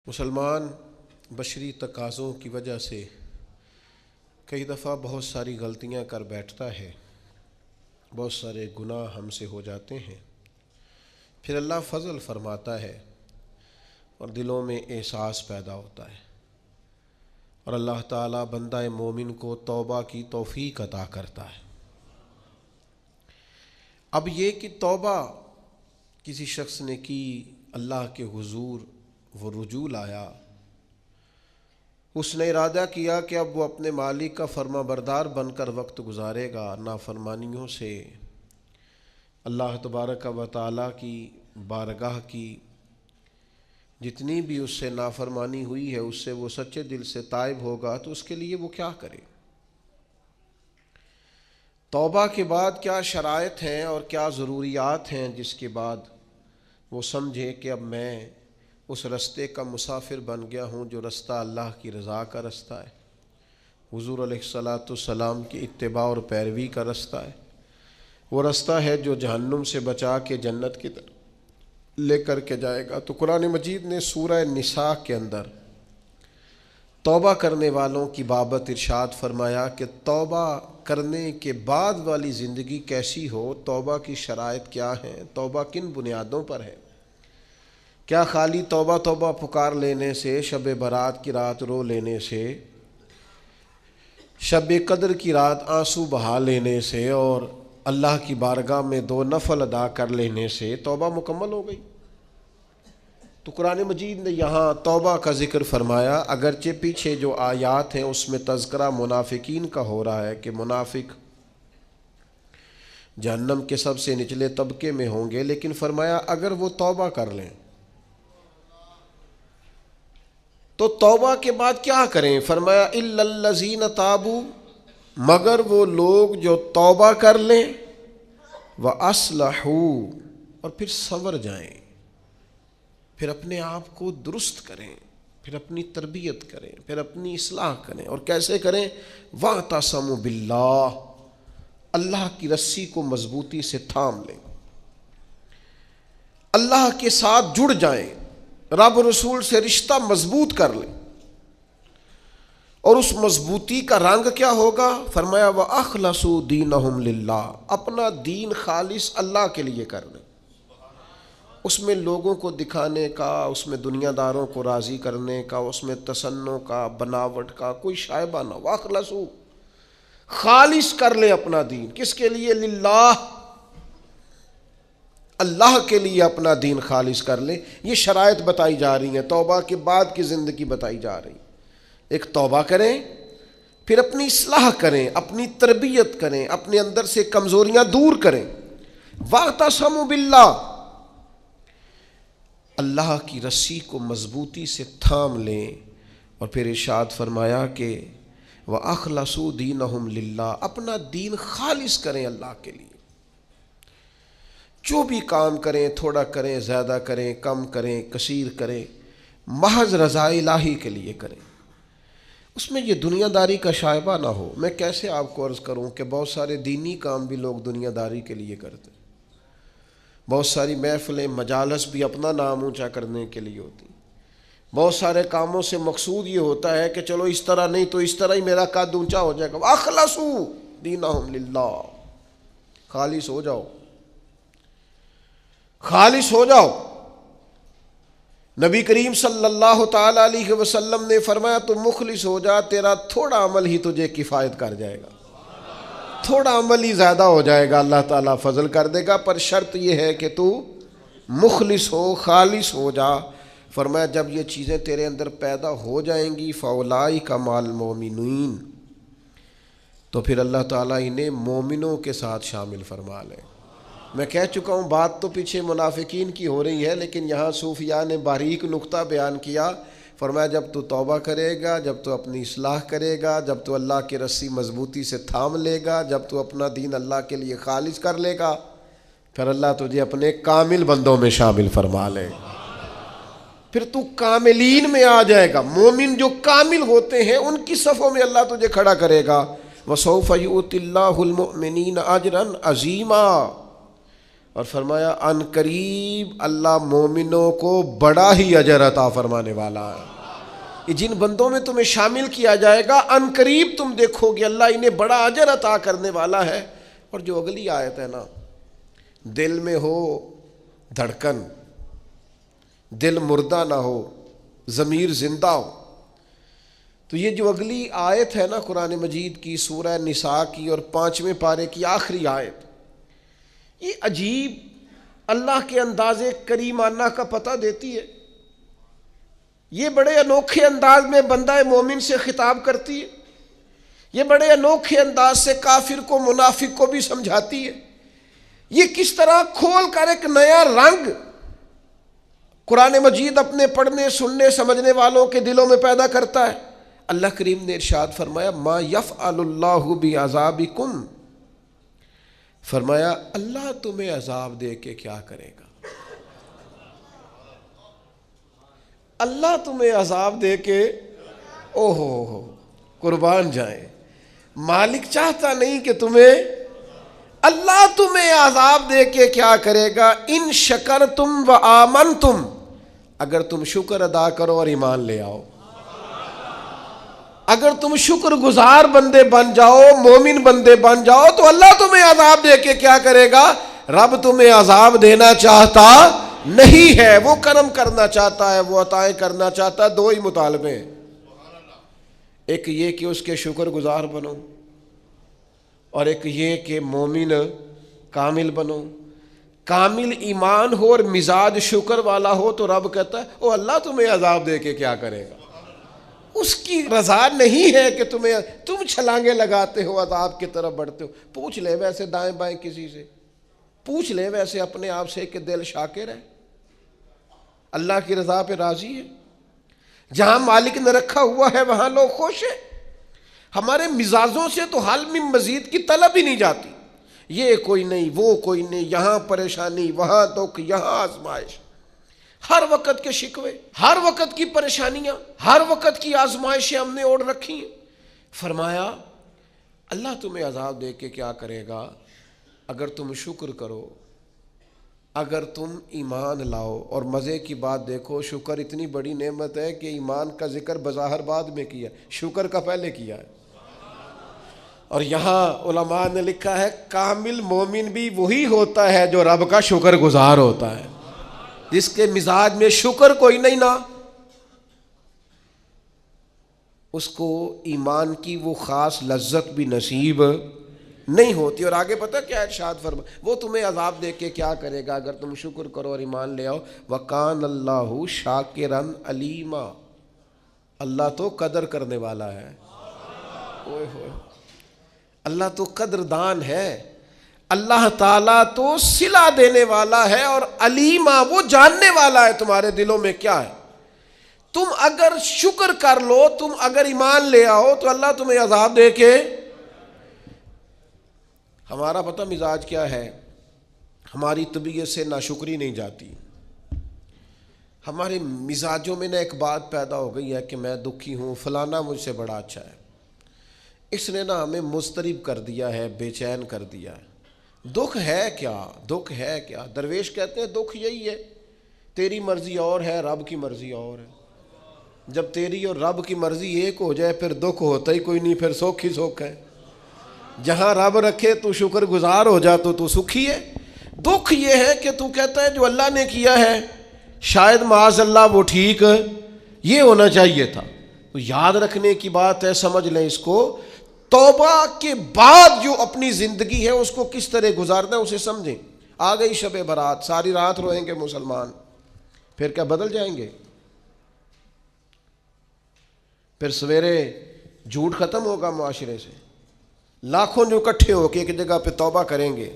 مسلمان بشری تقاضوں کی وجہ سے کئی دفعہ بہت ساری غلطیاں کر بیٹھتا ہے، بہت سارے گناہ ہم سے ہو جاتے ہیں، پھر اللہ فضل فرماتا ہے اور دلوں میں احساس پیدا ہوتا ہے اور اللہ تعالیٰ بندہ مومن کو توبہ کی توفیق عطا کرتا ہے۔ اب یہ کہ توبہ کسی شخص نے کی، اللہ کے حضور وہ رجوع لایا، اس نے ارادہ کیا کہ اب وہ اپنے مالک کا فرما بردار بن کر وقت گزارے گا، نافرمانیوں سے اللہ تبارک و تعالیٰ کی بارگاہ کی جتنی بھی اس سے نافرمانی ہوئی ہے اس سے وہ سچے دل سے تائب ہوگا، تو اس کے لیے وہ کیا کرے؟ توبہ کے بعد کیا شرائط ہیں اور کیا ضروریات ہیں جس کے بعد وہ سمجھے کہ اب میں اس رستے کا مسافر بن گیا ہوں جو رستہ اللہ کی رضا کا رستہ ہے، حضور علیہ الصلاۃ والسلام کی اتباع اور پیروی کا رستہ ہے، وہ رستہ ہے جو جہنم سے بچا کے جنت کی طرف لے کر کے جائے گا۔ تو قرآن مجید نے سورہ نساء کے اندر توبہ کرنے والوں کی بابت ارشاد فرمایا کہ توبہ کرنے کے بعد والی زندگی کیسی ہو، توبہ کی شرائط کیا ہیں، توبہ کن بنیادوں پر ہے۔ کیا خالی توبہ توبہ پکار لینے سے، شب برات کی رات رو لینے سے، شب قدر کی رات آنسو بہا لینے سے اور اللہ کی بارگاہ میں 2 نفل ادا کر لینے سے توبہ مکمل ہو گئی؟ تو قرآن مجید نے یہاں توبہ کا ذکر فرمایا، اگرچہ پیچھے جو آیات ہیں اس میں تذکرہ منافقین کا ہو رہا ہے کہ منافق جہنم کے سب سے نچلے طبقے میں ہوں گے، لیکن فرمایا اگر وہ توبہ کر لیں تو توبہ کے بعد کیا کریں؟ فرمایا الا الذین تابوا، مگر وہ لوگ جو توبہ کر لیں، وَأَصْلَحُوا، اور پھر سنور جائیں، پھر اپنے آپ کو درست کریں، پھر اپنی تربیت کریں، پھر اپنی اصلاح کریں۔ اور کیسے کریں؟ وَاعْتَصَمُوا بِاللَّهِ، اللہ کی رسی کو مضبوطی سے تھام لیں، اللہ کے ساتھ جڑ جائیں، رب رسول سے رشتہ مضبوط کر لیں۔ اور اس مضبوطی کا رنگ کیا ہوگا؟ فرمایا وَأَخْلَصُوا دِينَهُمْ لِلَّهِ، اپنا دین خالص اللہ کے لیے کر لیں، اس میں لوگوں کو دکھانے کا، اس میں دنیا داروں کو راضی کرنے کا، اس میں تصنع کا، بناوٹ کا کوئی شائبہ نہ ہو۔ وَأَخْلَصُوا، خالص کر لیں اپنا دین، کس کے لیے؟ للہ، اللہ کے لیے اپنا دین خالص کر لیں۔ یہ شرائط بتائی جا رہی ہیں، توبہ کے بعد کی زندگی بتائی جا رہی ہے۔ ایک توبہ کریں، پھر اپنی اصلاح کریں، اپنی تربیت کریں، اپنے اندر سے کمزوریاں دور کریں۔ وَاعْتَصَمُوا بِاللَّهِ، اللہ کی رسی کو مضبوطی سے تھام لیں۔ اور پھر ارشاد فرمایا کہ وَأَخْلَصُوا دِينَهُمْ لِلَّهِ، اپنا دین خالص کریں اللہ کے لیے۔ جو بھی کام کریں، تھوڑا کریں، زیادہ کریں، کم کریں، کثیر کریں، محض رضا الہی کے لیے کریں، اس میں یہ دنیا داری کا شائبہ نہ ہو۔ میں کیسے آپ کو عرض کروں کہ بہت سارے دینی کام بھی لوگ دنیا داری کے لیے کرتے ہیں، بہت ساری محفلیں، مجالس بھی اپنا نام اونچا کرنے کے لیے ہوتی ہیں، بہت سارے کاموں سے مقصود یہ ہوتا ہے کہ چلو اس طرح نہیں تو اس طرح ہی میرا قد اونچا ہو جائے گا۔ وَأَخْلَصُوا دِينَهُمْ لِلَّهِ، خالص ہو جاؤ، خالص ہو جاؤ۔ نبی کریم صلی اللہ تعالی علیہ وسلم نے فرمایا تو مخلص ہو جا، تیرا تھوڑا عمل ہی تجھے کفایت کر جائے گا، تھوڑا عمل ہی زیادہ ہو جائے گا، اللہ تعالیٰ فضل کر دے گا، پر شرط یہ ہے کہ تو مخلص ہو، خالص ہو جا۔ فرمایا جب یہ چیزیں تیرے اندر پیدا ہو جائیں گی فَأُولَٰئِکَ مَعَ الْمُؤْمِنِينَ، تو پھر اللہ تعالیٰ انہیں مومنوں کے ساتھ شامل فرما لے۔ میں کہہ چکا ہوں بات تو پیچھے منافقین کی ہو رہی ہے، لیکن یہاں صوفیاء نے باریک نقطہ بیان کیا۔ فرمایا جب تو توبہ کرے گا، جب تو اپنی اصلاح کرے گا، جب تو اللہ کی رسی مضبوطی سے تھام لے گا، جب تو اپنا دین اللہ کے لیے خالص کر لے گا، پھر اللہ تجھے اپنے کامل بندوں میں شامل فرما لے، پھر تو کاملین میں آ جائے گا۔ مومن جو کامل ہوتے ہیں ان کی صفوں میں اللہ تجھے کھڑا کرے گا۔ وَسَوْفَ يُؤْتِ اللَّهُ الْمُؤْمِنِينَ أَجْرًا عَظِيمًا، اور فرمایا ان قریب اللہ مومنوں کو بڑا ہی اجر عطا فرمانے والا ہے. یہ جن بندوں میں تمہیں شامل کیا جائے گا ان قریب تم دیکھو گے اللہ انہیں بڑا اجر عطا کرنے والا ہے. اور جو اگلی آیت ہے نا، دل میں ہو دھڑکن، دل مردہ نہ ہو، ضمیر زندہ ہو. تو یہ جو اگلی آیت ہے نا قرآن مجید کی، سورہ نساء کی اور 5ویں پارے کی آخری آیت، یہ عجیب اللہ کے انداز کریمانہ کا پتہ دیتی ہے. یہ بڑے انوکھے انداز میں بندہ مومن سے خطاب کرتی ہے. یہ بڑے انوکھے انداز سے کافر کو، منافق کو بھی سمجھاتی ہے. یہ کس طرح کھول کر ایک نیا رنگ قرآن مجید اپنے پڑھنے، سننے، سمجھنے والوں کے دلوں میں پیدا کرتا ہے. اللہ کریم نے ارشاد فرمایا ما یفعل اللہ بعذابکم، فرمایا اللہ تمہیں عذاب دے کے کیا کرے گا. اللہ تمہیں عذاب دے کے، او ہو قربان جائیں، مالک چاہتا نہیں کہ اللہ تمہیں عذاب دے کے کیا کرے گا. ان شکرتم و آمنتم، اگر تم شکر ادا کرو اور ایمان لے آؤ، اگر تم شکر گزار بندے بن جاؤ، مومن بندے بن جاؤ، تو اللہ تمہیں عذاب دے کے کیا کرے گا. رب تمہیں عذاب دینا چاہتا نہیں ہے، وہ کرم کرنا چاہتا ہے، وہ عطائیں کرنا چاہتا ہے. دو ہی مطالبے ہیں، ایک یہ کہ اس کے شکر گزار بنو، اور ایک یہ کہ مومن کامل بنو. کامل ایمان ہو اور مزاج شکر والا ہو تو رب کہتا ہے او اللہ تمہیں عذاب دے کے کیا کرے گا. اس کی رضا نہیں ہے کہ تم چھلانگے لگاتے ہو، عذاب کی طرف بڑھتے ہو. پوچھ لے ویسے دائیں بائیں کسی سے، پوچھ لے ویسے اپنے آپ سے کہ دل شاکر ہے، اللہ کی رضا پہ راضی ہے. جہاں مالک نے رکھا ہوا ہے وہاں لوگ خوش ہیں. ہمارے مزاجوں سے تو حل میں مزید کی طلب ہی نہیں جاتی. یہ کوئی نہیں، وہ کوئی نہیں، یہاں پریشانی، وہاں دکھ، یہاں آزمائش، ہر وقت کے شکوے، ہر وقت کی پریشانیاں، ہر وقت کی آزمائشیں ہم نے اوڑھ رکھی ہیں. فرمایا اللہ تمہیں عذاب دے کے کیا کرے گا اگر تم شکر کرو، اگر تم ایمان لاؤ. اور مزے کی بات دیکھو، شکر اتنی بڑی نعمت ہے کہ ایمان کا ذکر بظاہر بعد میں کیا، شکر کا پہلے کیا ہے. اور یہاں علماء نے لکھا ہے کامل مومن بھی وہی ہوتا ہے جو رب کا شکر گزار ہوتا ہے، جس کے مزاج میں شکر کوئی نہیں نا، اس کو ایمان کی وہ خاص لذت بھی نصیب نہیں ہوتی. اور آگے پتہ کیا ارشاد فرما، وہ تمہیں عذاب دے کے کیا کرے گا اگر تم شکر کرو اور ایمان لے آؤ. وَقَانَ اللَّهُ شَاكِرًا عَلِيمًا، اللہ تو قدر کرنے والا ہے. اوئے ہوئے، اللہ تو قدردان ہے، اللہ تعالیٰ تو صلہ دینے والا ہے، اور علیمہ وہ جاننے والا ہے تمہارے دلوں میں کیا ہے. تم اگر شکر کر لو، تم اگر ایمان لے آؤ تو اللہ تمہیں عذاب دے کے. ہمارا پتہ مزاج کیا ہے، ہماری طبیعت سے ناشکری نہیں جاتی. ہمارے مزاجوں میں نہ ایک بات پیدا ہو گئی ہے کہ میں دکھی ہوں، فلانا مجھ سے بڑا اچھا ہے، اس نے نا ہمیں مضطرب کر دیا ہے، بے چین کر دیا ہے. دکھ ہے کیا، دکھ ہے کیا. درویش کہتے ہیں دکھ یہی ہے، تیری مرضی اور ہے، رب کی مرضی اور ہے. جب تیری اور رب کی مرضی ایک ہو جائے پھر دکھ ہوتا ہی کوئی نہیں، پھر سکھ ہی سکھ ہے. جہاں رب رکھے تو شکر گزار ہو جا تو سکھی ہے. دکھ یہ ہے کہ تو کہتا ہے جو اللہ نے کیا ہے شاید معاذ اللہ وہ ٹھیک یہ ہونا چاہیے تھا. تو یاد رکھنے کی بات ہے، سمجھ لیں اس کو. توبہ کے بعد جو اپنی زندگی ہے اس کو کس طرح گزارنا ہے اسے سمجھیں. آ گئی شب برات، ساری رات روئیں گے مسلمان، پھر کیا بدل جائیں گے؟ پھر سویرے جھوٹ ختم ہوگا معاشرے سے، لاکھوں جو اکٹھے ہو کے ایک جگہ پہ توبہ کریں گے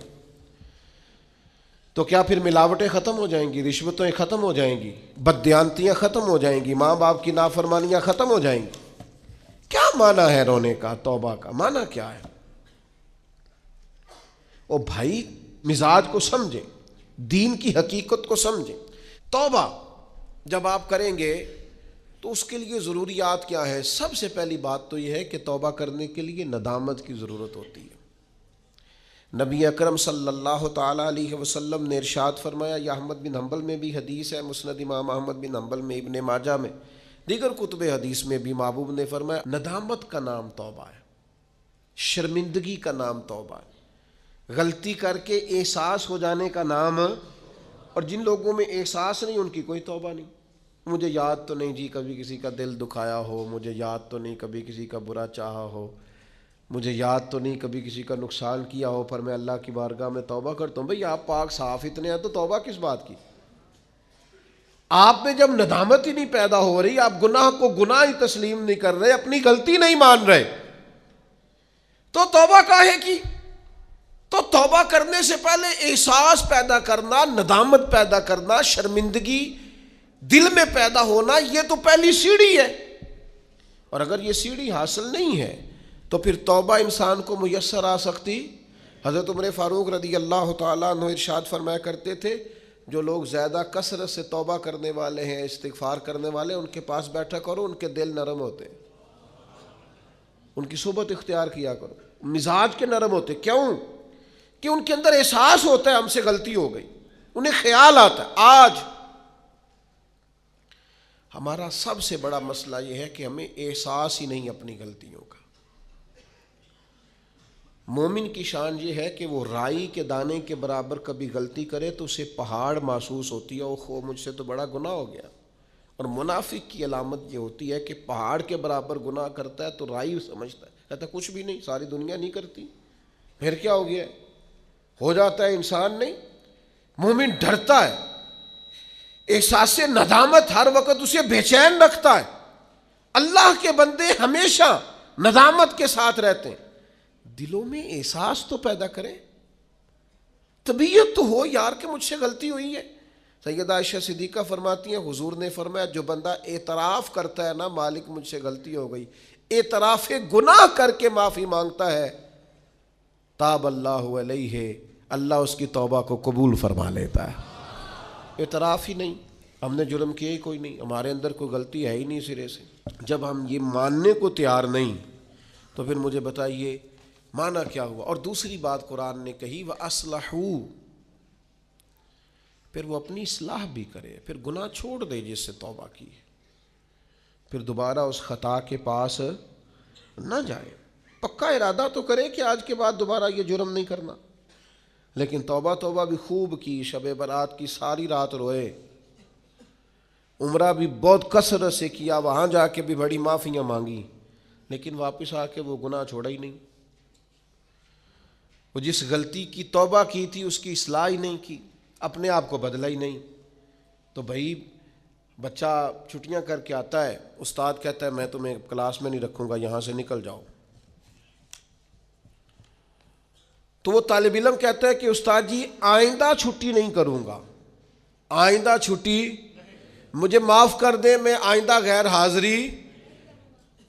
تو کیا پھر ملاوٹیں ختم ہو جائیں گی، رشوتیں ختم ہو جائیں گی، بددیانتیاں ختم ہو جائیں گی، ماں باپ کی نافرمانیاں ختم ہو جائیں گی؟ کیا معنی ہے رونے کا؟ توبہ کا معنی کیا ہے؟ او بھائی مزاج کو سمجھیں، دین کی حقیقت کو سمجھیں. توبہ جب آپ کریں گے تو اس کے لیے ضروریات کیا ہیں؟ سب سے پہلی بات تو یہ ہے کہ توبہ کرنے کے لیے ندامت کی ضرورت ہوتی ہے. نبی اکرم صلی اللہ تعالیٰ علیہ وسلم نے ارشاد فرمایا، یہ احمد بن حنبل میں بھی حدیث ہے، مسند امام احمد بن حنبل میں، ابن ماجہ میں، دیگر کتب حدیث میں بھی محبوب نے فرمایا، ندامت کا نام توبہ ہے، شرمندگی کا نام توبہ ہے، غلطی کر کے احساس ہو جانے کا نام، اور جن لوگوں میں احساس نہیں ان کی کوئی توبہ نہیں۔ مجھے یاد تو نہیں جی کبھی کسی کا دل دکھایا ہو، مجھے یاد تو نہیں کبھی کسی کا برا چاہا ہو، مجھے یاد تو نہیں کبھی کسی کا نقصان کیا ہو، پر میں اللہ کی بارگاہ میں توبہ کرتا ہوں۔ بھئی آپ پاک صاف اتنے ہیں تو توبہ کس بات کی؟ آپ میں جب ندامت ہی نہیں پیدا ہو رہی، آپ گناہ کو گناہ ہی تسلیم نہیں کر رہے، اپنی غلطی نہیں مان رہے، تو توبہ کاہے کی؟ تو توبہ کرنے سے پہلے احساس پیدا کرنا، ندامت پیدا کرنا، شرمندگی دل میں پیدا ہونا، یہ تو پہلی سیڑھی ہے۔ اور اگر یہ سیڑھی حاصل نہیں ہے تو پھر توبہ انسان کو میسر آ سکتی؟ حضرت عمر فاروق رضی اللہ تعالیٰ عنہ ارشاد فرمایا کرتے تھے، جو لوگ زیادہ کثرت سے توبہ کرنے والے ہیں، استغفار کرنے والے، ان کے پاس بیٹھا کرو، ان کے دل نرم ہوتے ہیں، ان کی صحبت اختیار کیا کرو، مزاج کے نرم ہوتے۔ کیوں؟ کہ ان کے اندر احساس ہوتا ہے ہم سے غلطی ہو گئی، انہیں خیال آتا ہے۔ آج ہمارا سب سے بڑا مسئلہ یہ ہے کہ ہمیں احساس ہی نہیں اپنی غلطیوں کا۔ مومن کی شان یہ ہے کہ وہ رائی کے دانے کے برابر کبھی غلطی کرے تو اسے پہاڑ محسوس ہوتی ہے، اوہ مجھ سے تو بڑا گناہ ہو گیا۔ اور منافق کی علامت یہ ہوتی ہے کہ پہاڑ کے برابر گناہ کرتا ہے تو رائی سمجھتا ہے، کہتا ہے کچھ بھی نہیں، ساری دنیا نہیں کرتی، پھر کیا ہو گیا؟ ہو جاتا ہے انسان نہیں۔ مومن ڈرتا ہے، احساس ندامت ہر وقت اسے بے چین رکھتا ہے۔ اللہ کے بندے ہمیشہ ندامت کے ساتھ رہتے ہیں۔ دلوں میں احساس تو پیدا کریں، طبیعت تو ہو یار کہ مجھ سے غلطی ہوئی ہے۔ سیدہ عائشہ صدیقہ فرماتی ہیں، حضور نے فرمایا جو بندہ اعتراف کرتا ہے نا، مالک مجھ سے غلطی ہو گئی، اعتراف گناہ کر کے معافی مانگتا ہے، تاب اللہ علیہ، اللہ اس کی توبہ کو قبول فرما لیتا ہے۔ اعتراف ہی نہیں، ہم نے جرم کیا ہی کوئی نہیں، ہمارے اندر کوئی غلطی ہے ہی نہیں سرے سے۔ جب ہم یہ ماننے کو تیار نہیں تو پھر مجھے بتائیے معنی کیا ہوا؟ اور دوسری بات قرآن نے کہی، وَأَصْلَحُوا، پھر وہ اپنی اصلاح بھی کرے، پھر گناہ چھوڑ دے جس سے توبہ کی، پھر دوبارہ اس خطا کے پاس نہ جائے۔ پکا ارادہ تو کرے کہ آج کے بعد دوبارہ یہ جرم نہیں کرنا، لیکن توبہ بھی خوب کی، شب برات کی ساری رات روئے، عمرہ بھی بہت کثرت سے کیا، وہاں جا کے بھی بڑی معافیاں مانگی، لیکن واپس آ کے وہ گناہ چھوڑا ہی نہیں۔ وہ جس غلطی کی توبہ کی تھی اس کی اصلاح ہی نہیں کی، اپنے آپ کو بدلا ہی نہیں۔ تو بھائی بچہ چھٹیاں کر کے آتا ہے، استاد کہتا ہے میں تمہیں کلاس میں نہیں رکھوں گا، یہاں سے نکل جاؤ، تو وہ طالب علم کہتا ہے کہ استاد جی آئندہ چھٹی نہیں کروں گا، آئندہ چھٹی مجھے معاف کر دیں، میں آئندہ غیر حاضری۔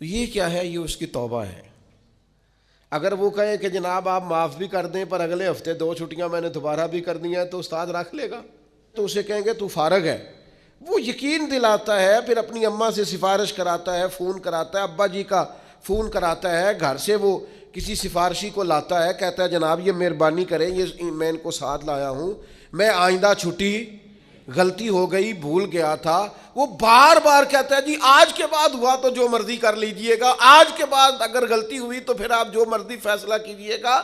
یہ کیا ہے؟ یہ اس کی توبہ ہے۔ اگر وہ کہے کہ جناب آپ معاف بھی کر دیں پر اگلے ہفتے 2 چھٹیاں میں نے دوبارہ بھی کرنی ہے، تو استاد رکھ لے گا؟ تو اسے کہیں گے تو فارغ ہے۔ وہ یقین دلاتا ہے، پھر اپنی اماں سے سفارش کراتا ہے، فون کراتا ہے، ابا جی کا فون کراتا ہے، گھر سے وہ کسی سفارشی کو لاتا ہے، کہتا ہے جناب یہ مہربانی کریں، یہ میں ان کو ساتھ لایا ہوں، میں آئندہ چھٹی غلطی ہو گئی، بھول گیا تھا۔ وہ بار بار کہتا ہے جی آج کے بعد ہوا تو جو مرضی کر لیجئے گا، آج کے بعد اگر غلطی ہوئی تو پھر آپ جو مرضی فیصلہ کیجئے گا۔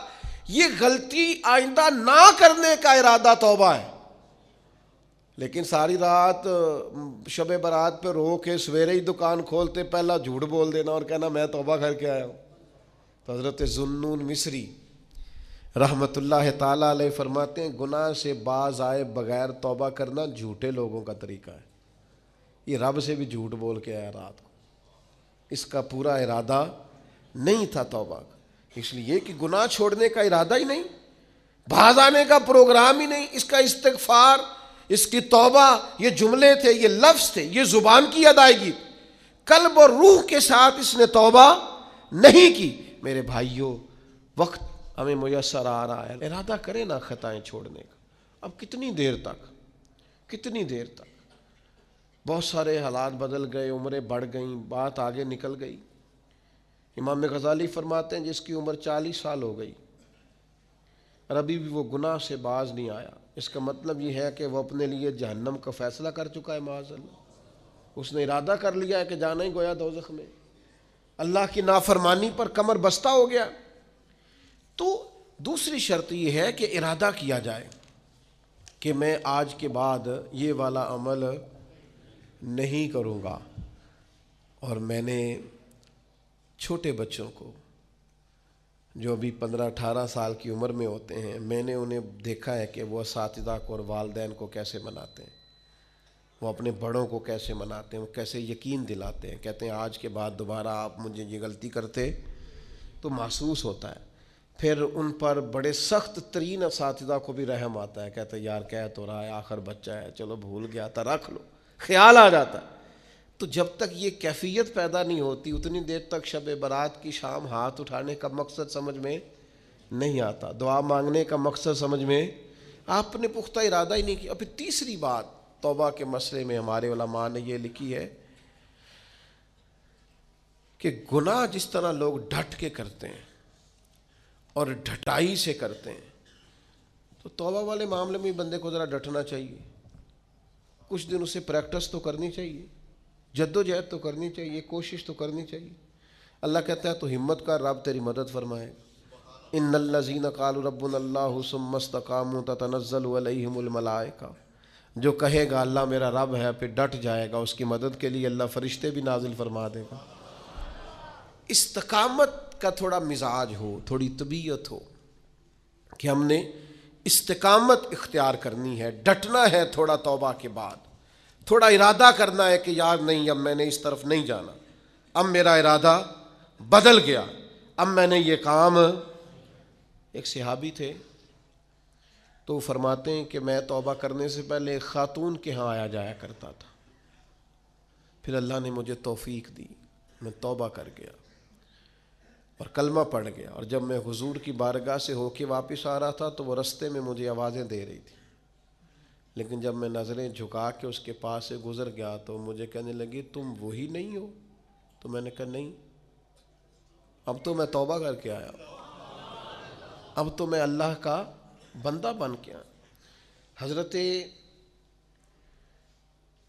یہ غلطی آئندہ نہ کرنے کا ارادہ توبہ ہے، لیکن ساری رات شب برات پہ رو کے سویرے ہی دکان کھولتے پہلا جھوٹ بول دینا اور کہنا میں توبہ کر کے آیا ہوں۔ تو حضرت ذوالنون مصری رحمت اللہ تعالیٰ علیہ فرماتے ہیں گناہ سے باز آئے بغیر توبہ کرنا جھوٹے لوگوں کا طریقہ ہے۔ یہ رب سے بھی جھوٹ بول کے آیا رات کو، اس کا پورا ارادہ نہیں تھا توبہ کا، اس لیے کہ گناہ چھوڑنے کا ارادہ ہی نہیں، باز آنے کا پروگرام ہی نہیں۔ اس کا استغفار، اس کی توبہ، یہ جملے تھے، یہ لفظ تھے، یہ زبان کی ادائیگی، قلب اور روح کے ساتھ اس نے توبہ نہیں کی۔ میرے بھائیوں، وقت ہمیں میسر آ رہا ہے، ارادہ کریں نا خطائیں چھوڑنے کا۔ اب کتنی دیر تک بہت سارے حالات بدل گئے، عمریں بڑھ گئیں، بات آگے نکل گئی۔ امام غزالی فرماتے ہیں جس کی عمر 40 سال ہو گئی، اور ابھی بھی وہ گناہ سے باز نہیں آیا، اس کا مطلب یہ ہے کہ وہ اپنے لیے جہنم کا فیصلہ کر چکا ہے معاذ اللہ، اس نے ارادہ کر لیا ہے کہ جانا ہی گویا دوزخ میں، اللہ کی نافرمانی پر کمر بستہ ہو گیا۔ تو دوسری شرط یہ ہے کہ ارادہ کیا جائے کہ میں آج کے بعد یہ والا عمل نہیں کروں گا۔ اور میں نے چھوٹے بچوں کو جو ابھی 15-18 سال کی عمر میں ہوتے ہیں، میں نے انہیں دیکھا ہے کہ وہ اساتذہ کو اور والدین کو کیسے مناتے ہیں، وہ اپنے بڑوں کو کیسے مناتے ہیں، وہ کیسے یقین دلاتے ہیں، کہتے ہیں آج کے بعد دوبارہ آپ مجھے یہ غلطی کرتے تو محسوس ہوتا ہے۔ پھر ان پر بڑے سخت ترین اساتذہ کو بھی رحم آتا ہے، کہتے ہیں یار کہہ تو رہا ہے، آخر بچہ ہے، چلو بھول گیا تھا، رکھ لو، خیال آ جاتا ہے۔ تو جب تک یہ کیفیت پیدا نہیں ہوتی اتنی دیر تک شب برات کی شام ہاتھ اٹھانے کا مقصد سمجھ میں نہیں آتا، دعا مانگنے کا مقصد سمجھ میں، آپ نے پختہ ارادہ ہی نہیں کیا۔ پھر تیسری بات توبہ کے مسئلے میں ہمارے علماء نے یہ لکھی ہے کہ گناہ جس طرح لوگ ڈٹ کے کرتے ہیں اور ڈھٹائی سے کرتے ہیں، تو توبہ والے معاملے میں بندے کو ذرا ڈٹنا چاہیے، کچھ دن اسے پریکٹس تو کرنی چاہیے، جد و جہد تو کرنی چاہیے، کوشش تو کرنی چاہیے۔ اللہ کہتا ہے تو ہمت کر، رب تیری مدد فرمائے گا۔ ان الذین قالوا ربنا اللہ ثم استقاموا تتنزل علیہم الملائکہ، جو کہے گا اللہ میرا رب ہے پھر ڈٹ جائے گا، اس کی مدد کے لیے اللہ فرشتے بھی نازل فرما دے گا۔ استقامت کا تھوڑا مزاج ہو، تھوڑی طبیعت ہو کہ ہم نے استقامت اختیار کرنی ہے، ڈٹنا ہے تھوڑا توبہ کے بعد، تھوڑا ارادہ کرنا ہے کہ یار نہیں اب میں نے اس طرف نہیں جانا، اب میرا ارادہ بدل گیا، اب میں نے یہ کام۔ ایک صحابی تھے تو وہ فرماتے ہیں کہ میں توبہ کرنے سے پہلے ایک خاتون کے ہاں آیا جایا کرتا تھا، پھر اللہ نے مجھے توفیق دی، میں توبہ کر گیا اور کلمہ پڑھ گیا، اور جب میں حضور کی بارگاہ سے ہو کے واپس آ رہا تھا تو وہ رستے میں مجھے آوازیں دے رہی تھی، لیکن جب میں نظریں جھکا کے اس کے پاس سے گزر گیا تو مجھے کہنے لگی تم وہی نہیں ہو؟ تو میں نے کہا نہیں، اب تو میں توبہ کر کے آیا، اب تو میں اللہ کا بندہ بن کے آیا۔ حضرت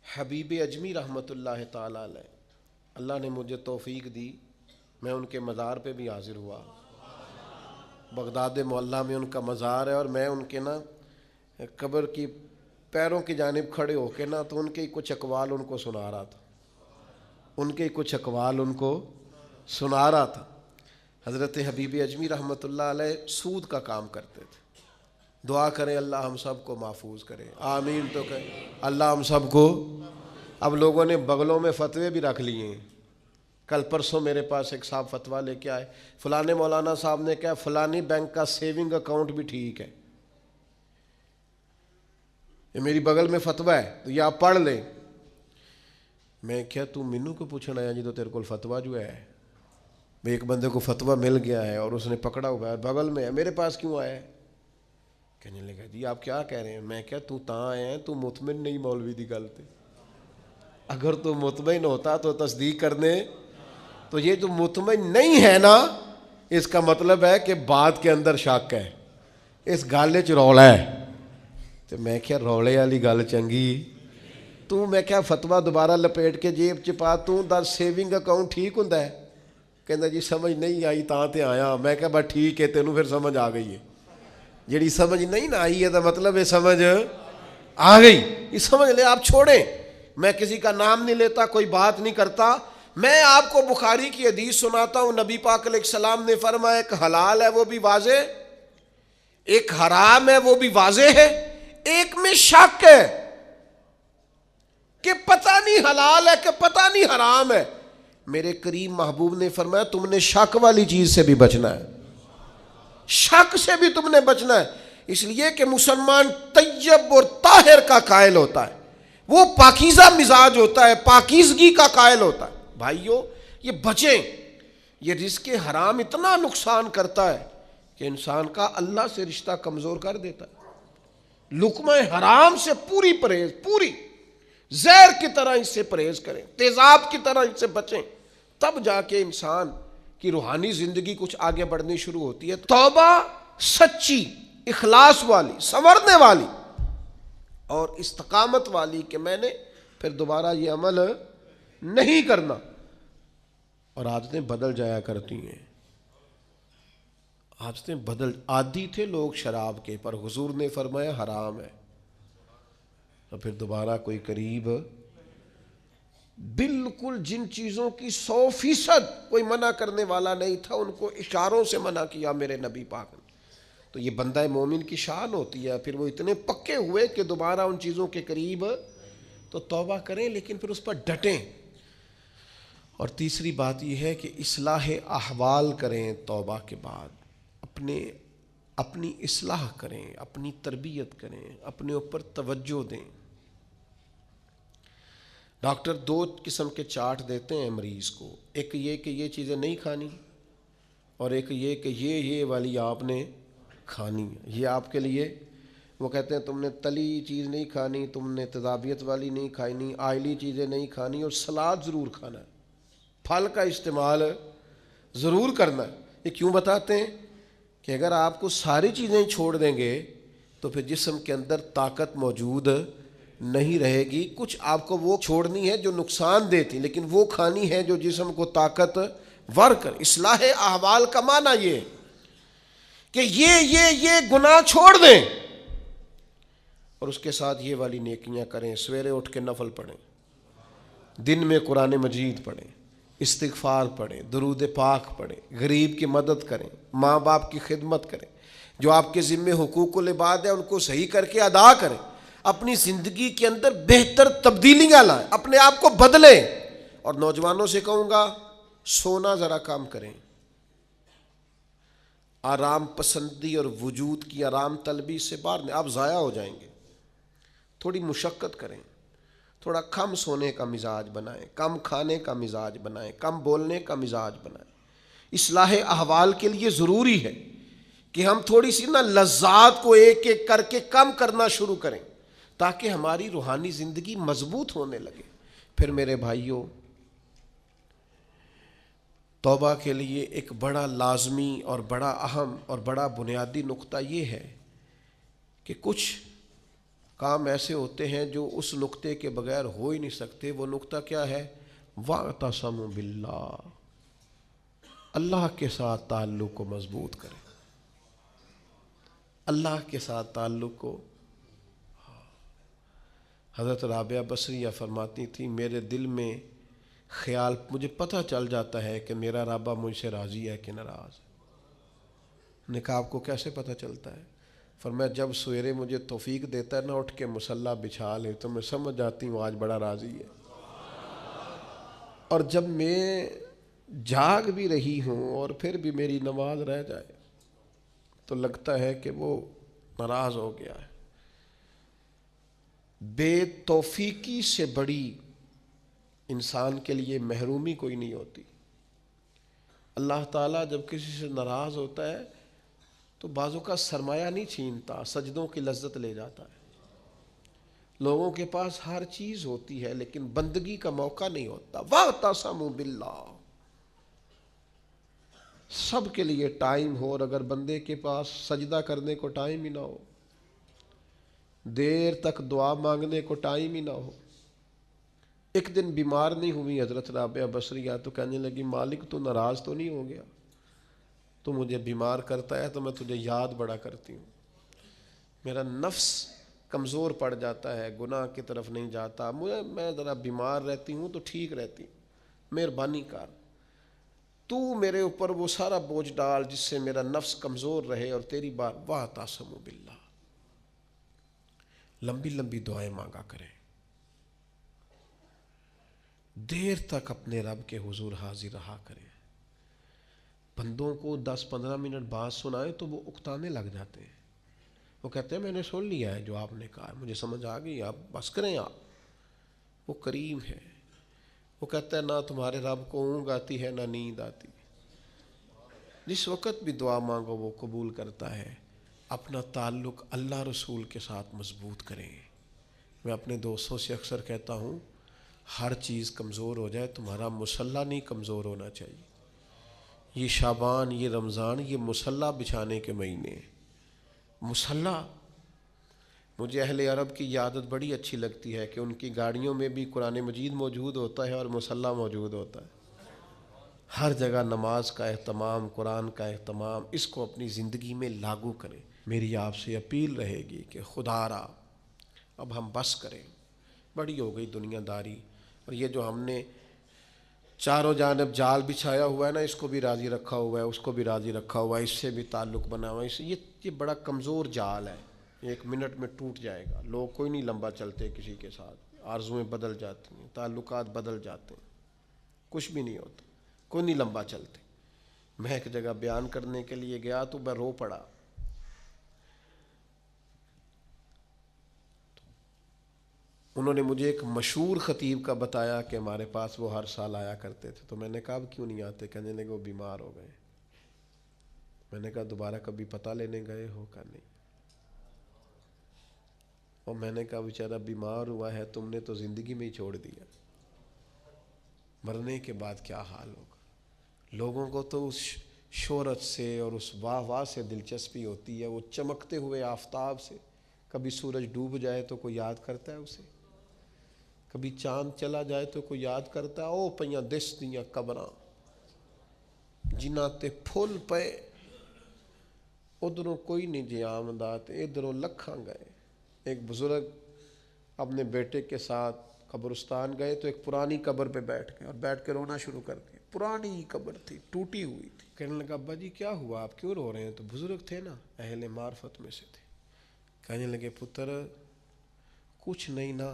حبیب اجمی رحمۃ اللہ تعالی علیہ، اللہ نے مجھے توفیق دی، میں ان کے مزار پہ بھی حاضر ہوا، بغداد معلیٰ میں ان کا مزار ہے، اور میں ان کے نا قبر کی پیروں کی جانب کھڑے ہو کے نا تو ان کے کچھ اقوال ان کو سنا رہا تھا، ان کے کچھ اقوال ان کو سنا رہا تھا۔ حضرت حبیب اجمی رحمۃ اللہ علیہ سود کا کام کرتے تھے، دعا کریں اللہ ہم سب کو محفوظ کرے، آمین تو کہیں، اللہ ہم سب کو۔ اب لوگوں نے بغلوں میں فتوے بھی رکھ لیے ہیں، کل پرسوں میرے پاس ایک صاحب فتویٰ لے کے آئے، فلانے مولانا صاحب نے کہا فلانی بینک کا سیونگ اکاؤنٹ بھی ٹھیک ہے، یہ میری بغل میں فتویٰ ہے تو یہ آپ پڑھ لیں۔ میں کیا تو مینو کو پوچھنا آیا جی تو تیرے کو فتویٰ جو ہے، ایک بندے کو فتویٰ مل گیا ہے اور اس نے پکڑا ہوا ہے بغل میں ہے، میرے پاس کیوں آیا ہے؟ کہنے لگا جی آپ کیا کہہ رہے ہیں؟ میں کیا تو تاں آئے ہیں تو مطمئن نہیں مولوی دی گل تے، اگر تو مطمئن ہوتا تو تصدیق کرنے، تو یہ جو مطمئن نہیں ہے نا اس کا مطلب ہے کہ بات کے اندر شک ہے، اس گل چ رولا ہے۔ تو میں کیا رولے والی گل چنگی، تو میں کیا فتویٰ دوبارہ لپیٹ کے جیب چ پا، تو دا سیونگ اکاؤنٹ ٹھیک ہوندا ہے؟ کہندا جی سمجھ نہیں آئی تاں تے آیا۔ میں کہا بس ٹھیک ہے تینوں پھر سمجھ آ گئی ہے، جیڑی سمجھ نہیں نہ آئی ہے دا مطلب ہے سمجھ آ گئی، یہ سمجھ لے آپ چھوڑیں۔ میں کسی کا نام نہیں لیتا، کوئی بات نہیں کرتا، میں آپ کو بخاری کی حدیث سناتا ہوں، نبی پاک علیہ السلام نے فرمایا ایک حلال ہے وہ بھی واضح، ایک حرام ہے وہ بھی واضح ہے، ایک میں شک ہے کہ پتہ نہیں حلال ہے کہ پتہ نہیں حرام ہے۔ میرے کریم محبوب نے فرمایا تم نے شک والی چیز سے بھی بچنا ہے، شک سے بھی تم نے بچنا ہے، اس لیے کہ مسلمان طیب اور طاہر کا قائل ہوتا ہے، وہ پاکیزہ مزاج ہوتا ہے، پاکیزگی کا قائل ہوتا ہے۔ بھائیو یہ بچیں، یہ رزق حرام اتنا نقصان کرتا ہے کہ انسان کا اللہ سے رشتہ کمزور کر دیتا ہے۔ لقمہ حرام سے پوری پرہیز، پوری زہر کی طرح اس سے پرہیز کریں، تیزاب کی طرح اس سے بچیں، تب جا کے انسان کی روحانی زندگی کچھ آگے بڑھنی شروع ہوتی ہے۔ توبہ سچی اخلاص والی، سنورنے والی اور استقامت والی کہ میں نے پھر دوبارہ یہ عمل نہیں کرنا. اور عادتیں بدل جایا کرتی ہیں، عادتیں بدل. عادی تھے لوگ شراب کے، پر حضور نے فرمایا حرام ہے، تو پھر دوبارہ کوئی قریب بالکل جن چیزوں کی 100% کوئی منع کرنے والا نہیں تھا ان کو اشاروں سے منع کیا میرے نبی پاک نے. تو یہ بندہ مومن کی شان ہوتی ہے. پھر وہ اتنے پکے ہوئے کہ دوبارہ ان چیزوں کے قریب تو توبہ کریں، لیکن پھر اس پر ڈٹیں. اور تیسری بات یہ ہے کہ اصلاح احوال کریں توبہ کے بعد، اپنی اصلاح کریں، اپنی تربیت کریں، اپنے اوپر توجہ دیں. ڈاکٹر 2 قسم کے چارٹ دیتے ہیں مریض کو، ایک یہ کہ یہ چیزیں نہیں کھانی، اور ایک یہ کہ یہ والی آپ نے کھانی ہے، یہ آپ کے لیے. وہ کہتے ہیں تم نے تلی چیز نہیں کھانی، تم نے تیزابیت والی نہیں کھانی، آئلی چیزیں نہیں کھانی، اور سلاد ضرور کھانا ہے، پھل کا استعمال ضرور کرنا ہے. یہ کیوں بتاتے ہیں کہ اگر آپ کو ساری چیزیں چھوڑ دیں گے تو پھر جسم کے اندر طاقت موجود نہیں رہے گی. کچھ آپ کو وہ چھوڑنی ہے جو نقصان دیتی، لیکن وہ کھانی ہے جو جسم کو طاقت ور کر. اصلاح احوال کا معنی یہ کہ یہ گناہ چھوڑ دیں اور اس کے ساتھ یہ والی نیکیاں کریں. سویرے اٹھ کے نفل پڑھیں، دن میں قرآن مجید پڑھیں، استغفار پڑھیں، درود پاک پڑھیں، غریب کی مدد کریں، ماں باپ کی خدمت کریں، جو آپ کے ذمے حقوق العباد ہیں ان کو صحیح کر کے ادا کریں. اپنی زندگی کے اندر بہتر تبدیلیاں لائیں، اپنے آپ کو بدلیں. اور نوجوانوں سے کہوں گا سونا ذرا کام کریں، آرام پسندی اور وجود کی آرام طلبی سے باہر نہیں، آپ ضائع ہو جائیں گے. تھوڑی مشقت کریں، تھوڑا کم سونے کا مزاج بنائیں، کم کھانے کا مزاج بنائیں، کم بولنے کا مزاج بنائیں. اصلاح احوال کے لیے ضروری ہے کہ ہم تھوڑی سی لذات کو ایک ایک کر کے کم کرنا شروع کریں تاکہ ہماری روحانی زندگی مضبوط ہونے لگے. پھر میرے بھائیوں، توبہ کے لیے ایک بڑا لازمی اور بڑا اہم اور بڑا بنیادی نقطہ یہ ہے کہ کچھ کام ایسے ہوتے ہیں جو اس نقطے کے بغیر ہو ہی نہیں سکتے. وہ نقطہ کیا ہے؟ وَاعْتَصَمُوا بِاللَّهِ، اللہ کے ساتھ تعلق کو مضبوط کریں، اللہ کے ساتھ تعلق کو. حضرت رابعہ بصریہ فرماتی تھی میرے دل میں خیال، مجھے پتہ چل جاتا ہے کہ میرا رابعہ مجھ سے راضی ہے کہ ناراض. نے کہا آپ کو کیسے پتہ چلتا ہے؟ فرمایا جب سویرے مجھے توفیق دیتا ہے نا اٹھ کے مصلی بچھا لے تو میں سمجھ جاتی ہوں آج بڑا راضی ہے. اور جب میں جاگ بھی رہی ہوں اور پھر بھی میری نماز رہ جائے تو لگتا ہے کہ وہ ناراض ہو گیا ہے. بے توفیقی سے بڑی انسان کے لیے محرومی کوئی نہیں ہوتی. اللہ تعالیٰ جب کسی سے ناراض ہوتا ہے تو بعضوں کا سرمایہ نہیں چھینتا، سجدوں کی لذت لے جاتا ہے. لوگوں کے پاس ہر چیز ہوتی ہے لیکن بندگی کا موقع نہیں ہوتا. وَاعْتَصَمُوا بِاللَّهِ، سب کے لیے ٹائم ہو، اور اگر بندے کے پاس سجدہ کرنے کو ٹائم ہی نہ ہو، دیر تک دعا مانگنے کو ٹائم ہی نہ ہو. ایک دن بیمار نہیں ہوئی حضرت رابعہ بصریہ تو کہنے لگی مالک تو ناراض تو نہیں ہو گیا؟ تو مجھے بیمار کرتا ہے تو میں تجھے یاد بڑا کرتی ہوں، میرا نفس کمزور پڑ جاتا ہے، گناہ کی طرف نہیں جاتا، میں ذرا بیمار رہتی ہوں تو ٹھیک رہتی ہوں، مہربانی کر تو میرے اوپر وہ سارا بوجھ ڈال جس سے میرا نفس کمزور رہے اور تیری بات. وَاعْتَصَمُوا بِاللَّهِ، لمبی لمبی دعائیں مانگا کریں، دیر تک اپنے رب کے حضور حاضر رہا کریں. بندوں کو 10-15 منٹ بات سنائے تو وہ اکتانے لگ جاتے ہیں. وہ کہتے ہیں میں نے سن لیا ہے جو آپ نے کہا، مجھے سمجھ آ گئی، آپ بس کریں. آپ وہ کریم ہے، وہ کہتا ہے نہ تمہارے رب کو اونگ آتی ہے نہ نیند آتی. جس وقت بھی دعا مانگو وہ قبول کرتا ہے. اپنا تعلق اللہ رسول کے ساتھ مضبوط کریں. میں اپنے دوستوں سے اکثر کہتا ہوں ہر چیز کمزور ہو جائے، تمہارا مصلی نہیں کمزور ہونا چاہیے. یہ شعبان، یہ رمضان، یہ مصلی بچھانے کے مہینے ہیں. مصلی، مجھے اہل عرب کی یہ عادت بڑی اچھی لگتی ہے کہ ان کی گاڑیوں میں بھی قرآن مجید موجود ہوتا ہے اور مصلی موجود ہوتا ہے۔ ہر جگہ نماز کا اہتمام، قرآن کا اہتمام، اس کو اپنی زندگی میں لاگو کریں۔ میری آپ سے اپیل رہے گی کہ خدا را اب ہم بس کریں، بڑی ہو گئی دنیا داری، اور یہ جو ہم نے چاروں جانب جال بچھایا ہوا ہے نا، اس کو بھی راضی رکھا ہوا ہے، اس کو بھی راضی رکھا ہوا ہے، اس سے بھی تعلق بنا ہوا ہے، اس یہ بڑا کمزور جال ہے، ایک منٹ میں ٹوٹ جائے گا۔ لوگ کوئی نہیں لمبا چلتے کسی کے ساتھ، آرزویں بدل جاتی ہیں، تعلقات بدل جاتے ہیں، کچھ بھی نہیں ہوتا، کوئی نہیں لمبا چلتے۔ میں ایک جگہ بیان کرنے کے لیے گیا تو میں رو پڑا۔ انہوں نے مجھے ایک مشہور خطیب کا بتایا کہ ہمارے پاس وہ ہر سال آیا کرتے تھے، تو میں نے کہا اب کیوں نہیں آتے؟ کہنے لگے وہ بیمار ہو گئے۔ میں نے کہا دوبارہ کبھی پتہ لینے گئے ہو؟ کہا نہیں۔ اور میں نے کہا بیچارہ بیمار ہوا ہے، تم نے تو زندگی میں ہی چھوڑ دیا، مرنے کے بعد کیا حال ہوگا؟ لوگوں کو تو اس شہرت سے اور اس واہ واہ سے دلچسپی ہوتی ہے، وہ چمکتے ہوئے آفتاب سے، کبھی سورج ڈوب جائے تو کوئی یاد کرتا ہے اسے، کبھی چاند چلا جائے تو کوئی یاد کرتا ہے۔ او پئیاں دس دیاں قبراں جنہاں تے پھول پے، ادھروں کوئی نہیں جی آمدہ تے ادھروں لکھاں گئے۔ ایک بزرگ اپنے بیٹے کے ساتھ قبرستان گئے تو ایک پرانی قبر پہ بیٹھ گئے اور بیٹھ کے رونا شروع کر دیا۔ پرانی قبر تھی، ٹوٹی ہوئی تھی۔ کہنے لگا ابا جی کیا ہوا، آپ کیوں رو رہے ہیں؟ تو بزرگ تھے نا، اہل معرفت میں سے تھے۔ کہنے لگے پتر کچھ نہیں نا،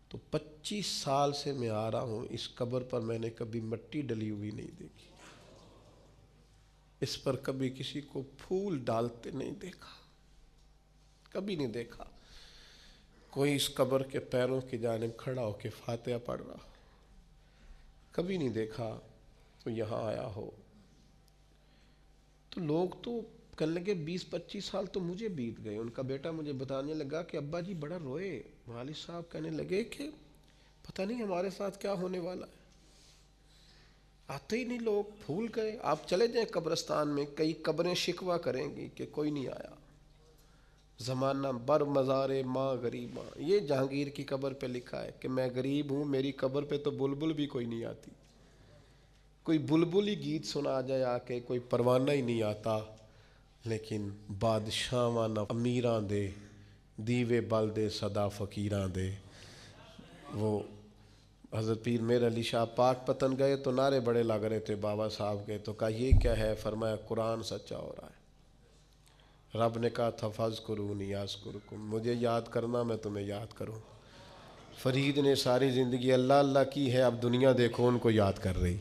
تو 25 سال سے میں آ رہا ہوں، اس قبر پر میں نے کبھی مٹی ڈلی ہوئی نہیں دیکھی، اس پر کبھی کسی کو پھول ڈالتے نہیں دیکھا، کبھی نہیں دیکھا کوئی اس قبر کے پیروں کی جانب کھڑا ہو کے فاتحہ پڑھ رہا، کبھی نہیں دیکھا کوئی یہاں آیا ہو۔ تو لوگ تو کہنے لگے 20-25 سال تو مجھے بیت گئے۔ ان کا بیٹا مجھے بتانے لگا کہ ابا جی بڑا روئے، والد صاحب کہنے لگے کہ پتہ نہیں ہمارے ساتھ کیا ہونے والا ہے، آتے ہی نہیں لوگ، بھول گئے۔ آپ چلے جائیں قبرستان میں، کئی قبریں شکوہ کریں گی کہ کوئی نہیں آیا، زمانہ بر مزار ماں غریباں۔ یہ جہانگیر کی قبر پہ لکھا ہے کہ میں غریب ہوں، میری قبر پہ تو بلبل بھی کوئی نہیں آتی، کوئی بلبل ہی گیت سنا جائے آ کے، کوئی پروانہ ہی نہیں آتا۔ لیکن بادشاہاں نہ امیراں دے، دیوے بل دے صدا فقیراں دے۔ وہ حضرت پیر میر علی شاہ پاک پتن گئے تو نعرے بڑے لگ رہے تھے بابا صاحب کے، تو کہا یہ کیا ہے؟ فرمایا قرآن سچا ہو رہا ہے۔ رب نے کہا تھا فاذکرونی اذکرکم، مجھے یاد کرنا میں تمہیں یاد کروں۔ فرید نے ساری زندگی اللہ اللہ کی ہے، اب دنیا دیکھو ان کو یاد کر رہی۔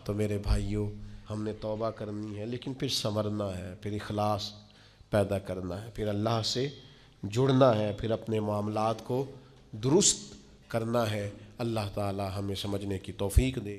تو میرے بھائیوں، ہم نے توبہ کرنی ہے، لیکن پھر سنورنا ہے، پھر اخلاص پیدا کرنا ہے، پھر اللہ سے جڑنا ہے، پھر اپنے معاملات کو درست کرنا ہے۔ اللہ تعالی ہمیں سمجھنے کی توفیق دے۔